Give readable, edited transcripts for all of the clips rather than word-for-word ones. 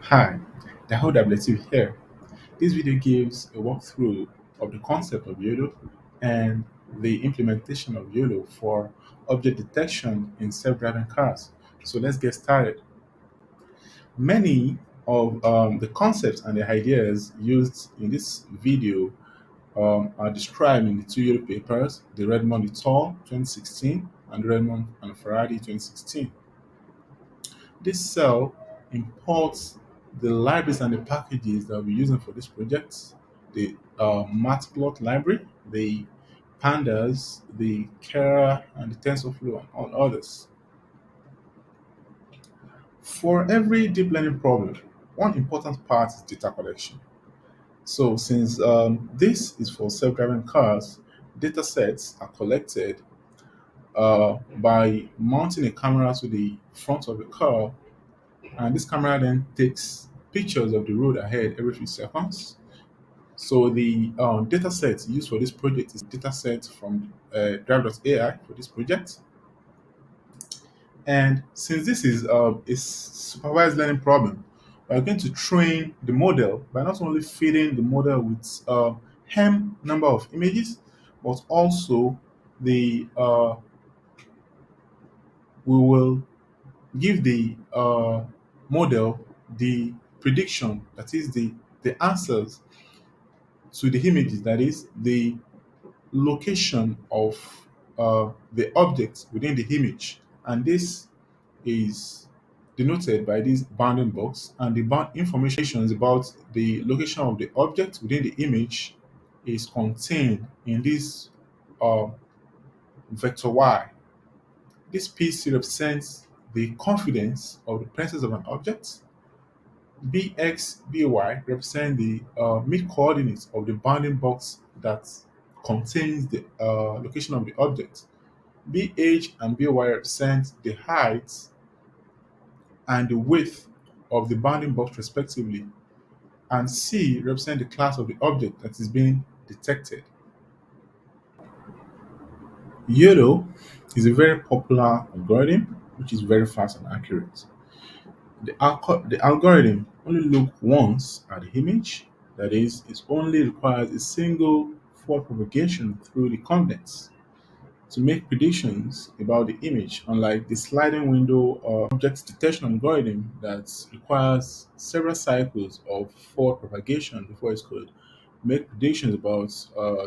Hi, the YOLOv2 here. This video gives a walkthrough of the concept of YOLO and the implementation of YOLO for object detection in self-driving cars. So let's get started. Many of the concepts and the ideas used in this video are described in the two YOLO papers, the Redmond et al. 2016 and Redmond and Ferrari 2016. This cell imports the libraries and the packages that we're using for this project, the matplot library, the pandas, the Kera, and the TensorFlow, and all others. For every deep learning problem, one important part is data collection. So, since this is for self-driving cars, data sets are collected by mounting a camera to the front of the car, and this camera then takes pictures of the road ahead every few seconds. So the data set used for this project is data set from drive.ai for this project. And since this is a supervised learning problem, we're going to train the model by not only feeding the model with hem number of images, but also the we will give the model the prediction, that is the answers to the images, that is the location of the object within the image. And this is denoted by this bounding box, and the bound information about the location of the object within the image is contained in this uh, vector y. This PC represents the confidence of the presence of an object. Bx, By represent the mid coordinates of the bounding box that contains the location of the object. Bh and By represent the height and the width of the bounding box respectively. And C represent the class of the object that is being detected. YOLO is a very popular algorithm which is very fast and accurate. The algorithm only look once at the image, that is, it only requires a single forward propagation through the coordinates to make predictions about the image, unlike the sliding window or object detection algorithm that requires several cycles of forward propagation before it could make predictions about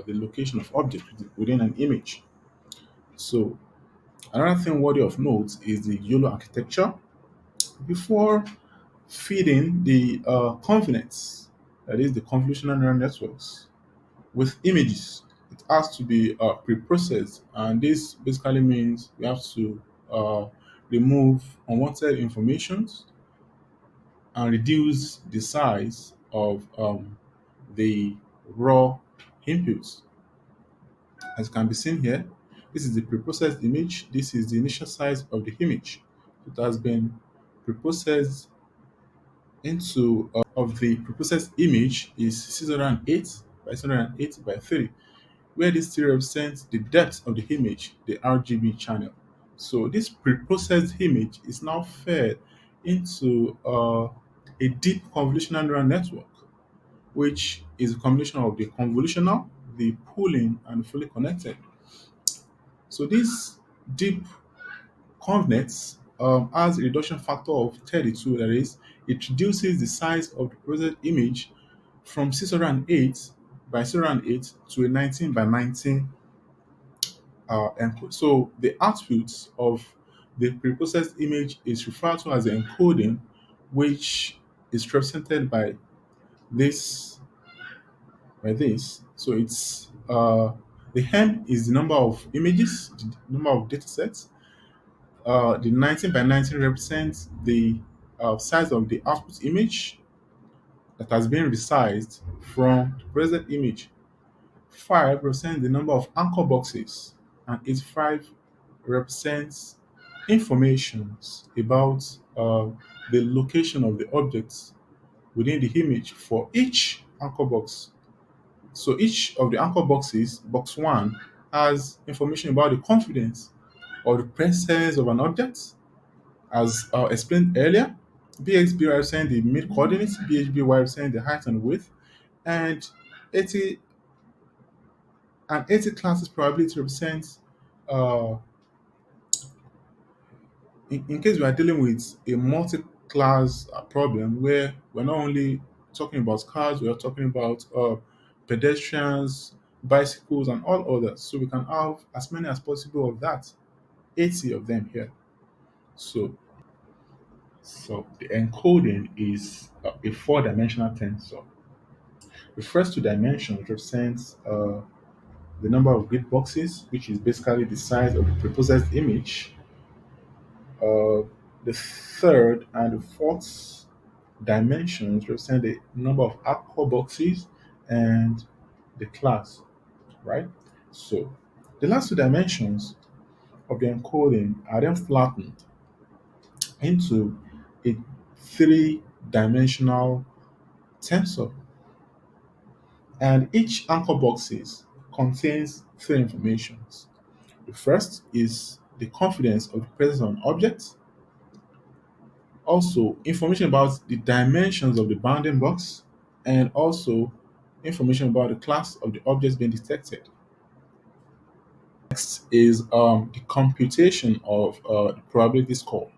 the location of objects within an image. So, another thing worthy of note is the YOLO architecture. Before feeding the confidence, that is the convolutional neural networks, with images, it has to be pre-processed, and this basically means we have to uh, remove unwanted informations and reduce the size of the raw inputs. As can be seen here, this is the pre-processed image. This is the initial size of the image. It has been pre-processed into of the preprocessed image is 608 by 608 by 3, where this 3 represents the depth of the image, the RGB channel. So this preprocessed image is now fed into a deep convolutional neural network, which is a combination of the convolutional, the pooling, and fully connected. So this deep convex has a reduction factor of 32, that is, it reduces the size of the projected image from 608 by 608 to a 19 by 19 encode. So the output of the preprocessed image is referred to as the encoding, which is represented this by this. So it's the hem is the number of images, the number of data sets. The 19 by 19 represents the size of the output image that has been resized from the present image. 5 represents the number of anchor boxes, and 85 represents informations about the location of the objects within the image for each anchor box. So each of the anchor boxes, box 1, has information about the confidence or the presence of an object, as explained earlier. BXB represents the mid coordinates, BHBY represents the height and width, and 80 and 80 classes probability represents uh, in case we are dealing with a multi-class problem where we're not only talking about cars, we are talking about pedestrians, bicycles, and all others. So we can have as many as possible of that, 80 of them here. So, so the encoding is a four-dimensional tensor. The first two dimensions represents the number of grid boxes, which is basically the size of the preprocessed image. Uh, the third and the fourth dimensions represent the number of alcohol boxes and the class, right? So the last two dimensions of the encoding are then flattened into a three-dimensional tensor, and each anchor boxes contains three informations. The first is the confidence of the presence of an object, also information about the dimensions of the bounding box, and also information about the class of the objects being detected. Next is the computation of the probability score,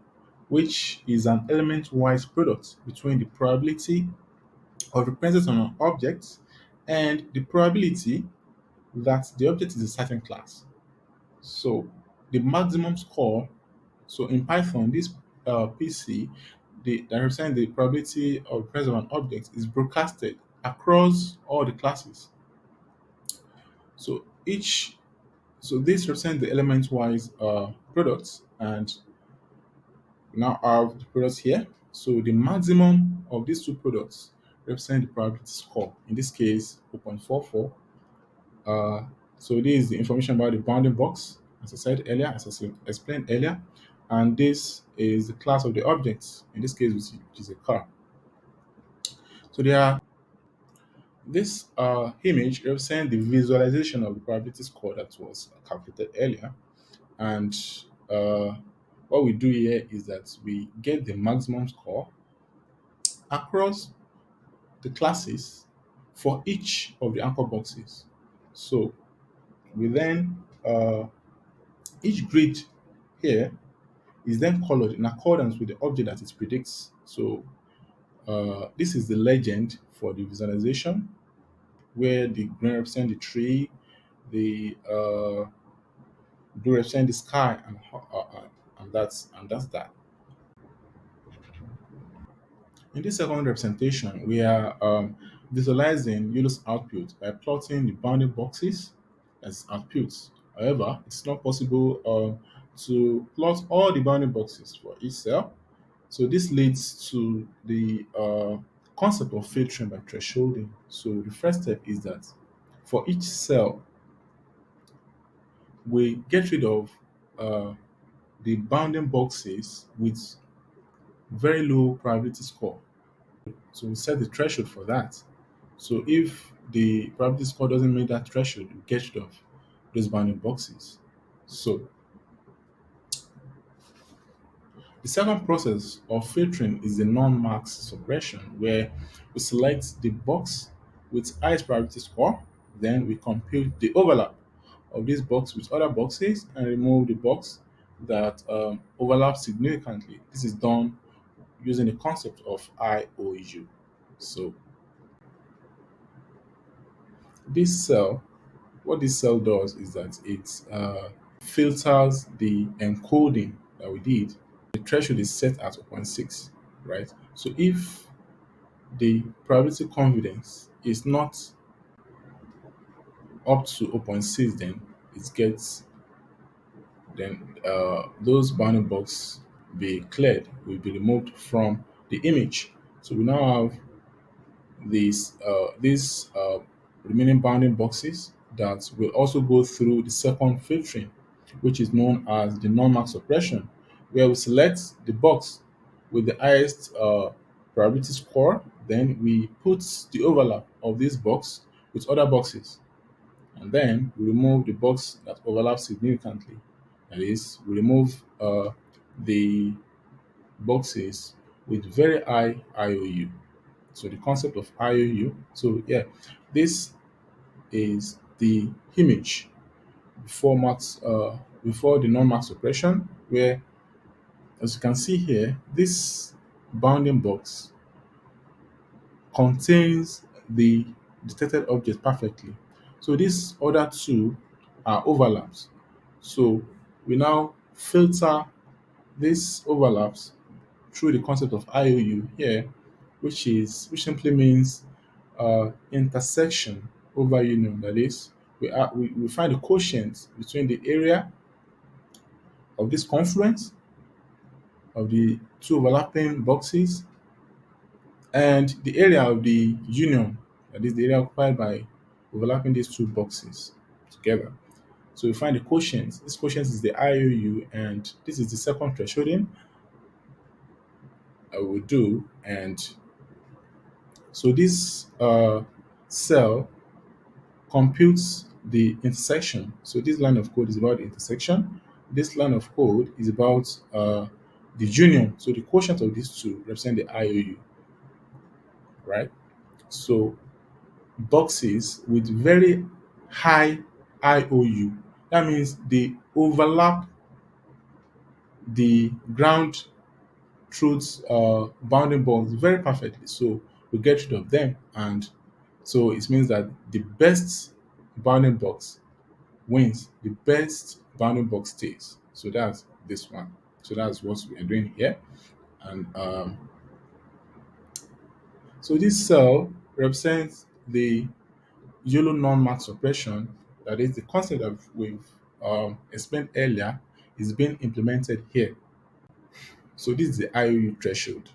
which is an element-wise product between the probability of the presence of an object and the probability that the object is a certain class. So the maximum score. So in Python, this PC, that represents the probability of the presence of an object, is broadcasted across all the classes. So each, so this represents the element-wise products, and we now have the products here. So the maximum of these two products represent the probability score. In this case, 0.44. Uh, so this is the information about the bounding box, as I said earlier, as I explained earlier, and this is the class of the object. In this case, which is a car. So there are this image represents the visualization of the probability score that was calculated earlier, and uh, what we do here is that we get the maximum score across the classes for each of the anchor boxes. So we then each grid here is then colored in accordance with the object that it predicts. So this is the legend for the visualization, where the green represent the tree, the blue represent the sky, and that's that. In this second representation, we are visualizing YOLO's output by plotting the bounding boxes as outputs. However, it's not possible to plot all the bounding boxes for each cell. So this leads to the concept of filtering by thresholding. So the first step is that for each cell, we get rid of uh, the bounding boxes with very low probability score. So we set the threshold for that. So if the probability score doesn't meet that threshold, we get rid of those bounding boxes. So the second process of filtering is the non-max suppression, where we select the box with highest probability score, then we compute the overlap of this box with other boxes and remove the box that overlaps significantly. This is done using the concept of IOU. So this cell, what this cell does is that it filters the encoding that we did. The threshold is set at zero point 0.6, right? So if the probability confidence is not up to zero point 0.6, then it gets those bounding box be cleared, will be removed from the image. So we now have these remaining bounding boxes that will also go through the second filtering, which is known as the non-max suppression, where we select the box with the highest probability score, then we put the overlap of this box with other boxes, and then we remove the box that overlaps significantly. That is, we remove the boxes with very high IOU. So the concept of IOU. So yeah, this is the image before before the non-max suppression, where as you can see here, this bounding box contains the detected object perfectly. So these other two are overlaps. So we now filter these overlaps through the concept of IOU here, which simply means intersection over union. That is, we find the quotient between the area of this confluence of the two overlapping boxes and the area of the union, that is the area occupied by overlapping these two boxes together. So we find the quotient. This quotient is the IOU, and this is the second thresholding I will do. And so this cell computes the intersection. So this line of code is about the intersection. This line of code is about the union. So the quotient of these two represent the IOU, right? So boxes with very high IOU. That means they overlap the ground truth bounding box very perfectly. So we get rid of them, and so it means that the best bounding box wins. The best bounding box stays. So that's this one. So that's what we are doing here, and so this cell represents the YOLO non-max suppression, that is the concept that we've explained earlier, is being implemented here. So this is the IOU threshold.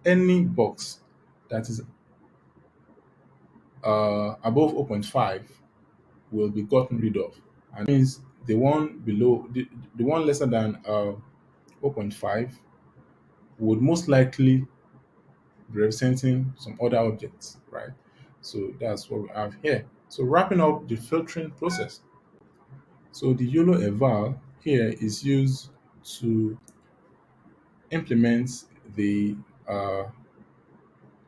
Any box that is above zero point 0.5 will be gotten rid of. And means the one below, the one lesser than zero point 0.5 would most likely be representing some other objects, right? So that's what we have here. So wrapping up the filtering process. So the YOLO eval here is used to implement the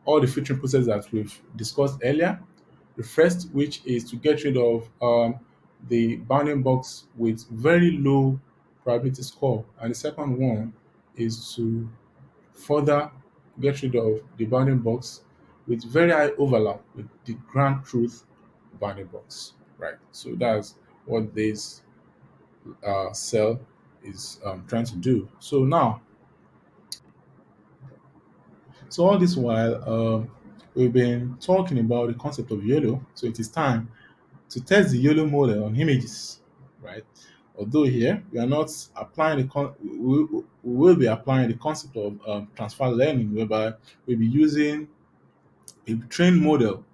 all the filtering process that we've discussed earlier. The first, which is to get rid of the bounding box with very low probability score, and the second one is to further get rid of the bounding box with very high overlap with the ground truth bounding box. Right. So that's what this cell is trying to do. So now, so all this while, we've been talking about the concept of YOLO. So it is time to test the YOLO model on images, right? Although here we are not applying we will be applying the concept of transfer learning, whereby we'll be using a trained model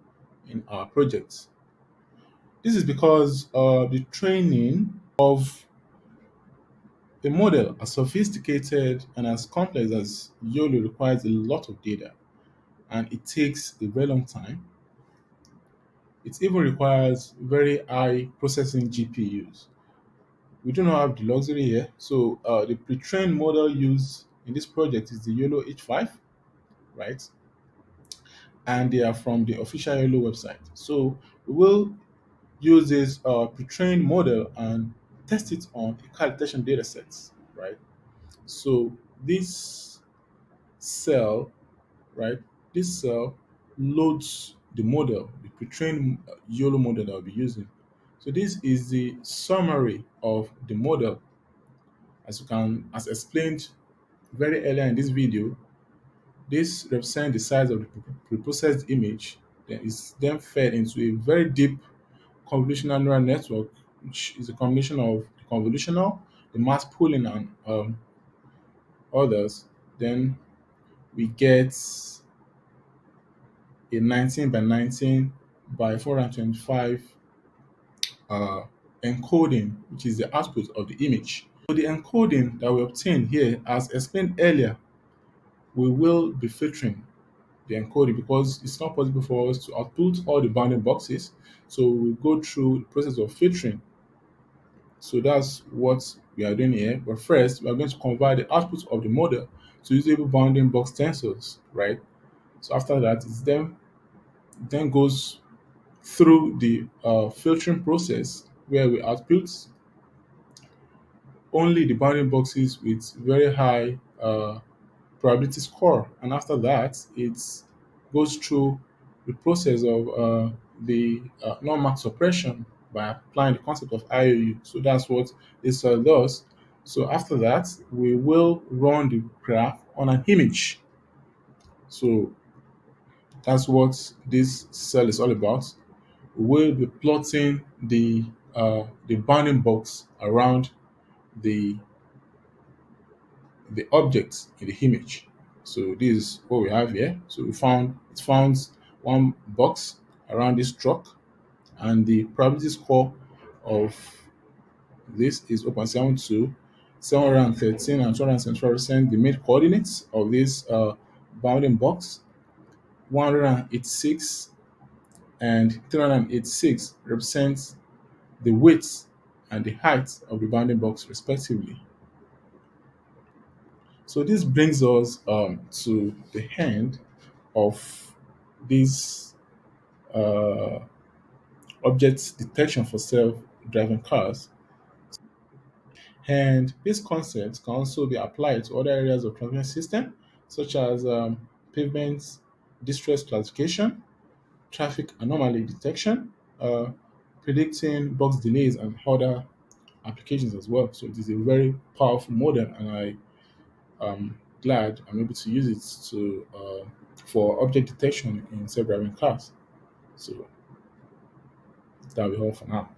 in our projects. This is because the training of a model as sophisticated and as complex as YOLO requires a lot of data, and it takes a very long time. It even requires very high processing GPUs. We do not have the luxury here. So the pre-trained model used in this project is the YOLO H5, right? And they are from the official YOLO website. So we will use this pre-trained model and test it on a car detection data sets, right? So this cell, right? This cell loads the model, the pre-trained YOLO model that I'll be using. So this is the summary of the model, as explained very earlier in this video. This represents the size of the preprocessed image, then is then fed into a very deep convolutional neural network, which is a combination of the convolutional, the mass pooling, and others. Then we get a 19 by 19 by 425 uh, encoding, which is the output of the image. So the encoding that we obtain here, as explained earlier, we will be filtering the encoding because it's not possible for us to output all the bounding boxes. So we go through the process of filtering. So that's what we are doing here. But first, we are going to convert the output of the model to usable bounding box tensors, right? So after that, it then goes through the filtering process where we output only the bounding boxes with very high probability score, and after that, it goes through the process of the non-mark suppression by applying the concept of IOU. So that's what this does. So after that, we will run the graph on an image. So that's what this cell is all about. We'll be plotting the bounding box around the the object in the image. So this is what we have here. So it found one box around this truck, and the probability score of this is 0.72, 713 and 275%. The main coordinates of this bounding box, 186 and 386, represents the width and the height of the bounding box respectively. So this brings us to the end of this uh, object detection for self-driving cars. And this concept can also be applied to other areas of transport system, such as pavement distress classification, traffic anomaly detection, predicting box delays, and other applications as well. So it is a very powerful model, and I'm glad I'm able to use it to for object detection in self-driving cars. So that'll be all for now.